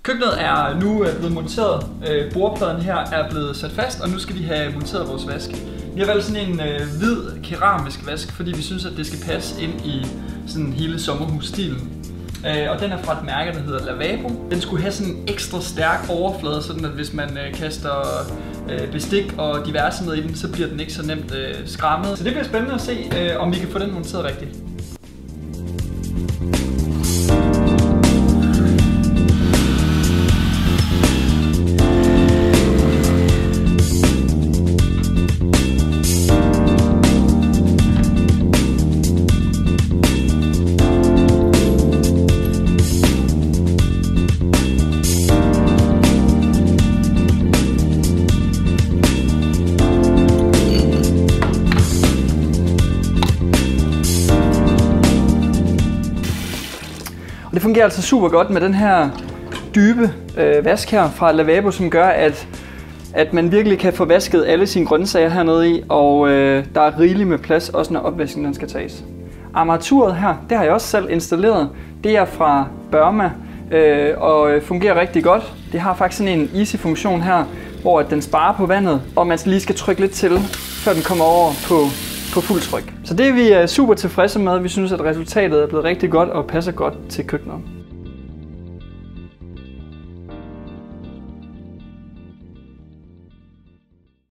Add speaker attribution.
Speaker 1: Køkkenet er nu blevet monteret. Bordpladen her er blevet sat fast, og nu skal vi have monteret vores vask. Vi har valgt sådan en hvid keramisk vask, fordi vi synes, at det skal passe ind i sådan hele sommerhusstilen. Og den er fra et mærke, der hedder Lavabo. Den skulle have sådan en ekstra stærk overflade, sådan at hvis man kaster bestik og diverse ned i den, så bliver den ikke så nemt skrammet. Så det bliver spændende at se, om vi kan få den monteret rigtigt. Det fungerer altså super godt med den her dybe vask her fra Lavabo, som gør, at man virkelig kan få vasket alle sine grøntsager hernede i, og der er rigeligt med plads, også når opvasken den skal tages. Armaturet her, det har jeg også selv installeret. Det er fra Burma og fungerer rigtig godt. Det har faktisk sådan en easy-funktion her, hvor den sparer på vandet, og man lige skal trykke lidt til, før den kommer over på fuld tryk. Så det er vi super tilfredse med. Vi synes, at resultatet er blevet rigtig godt og passer godt til køkkenet.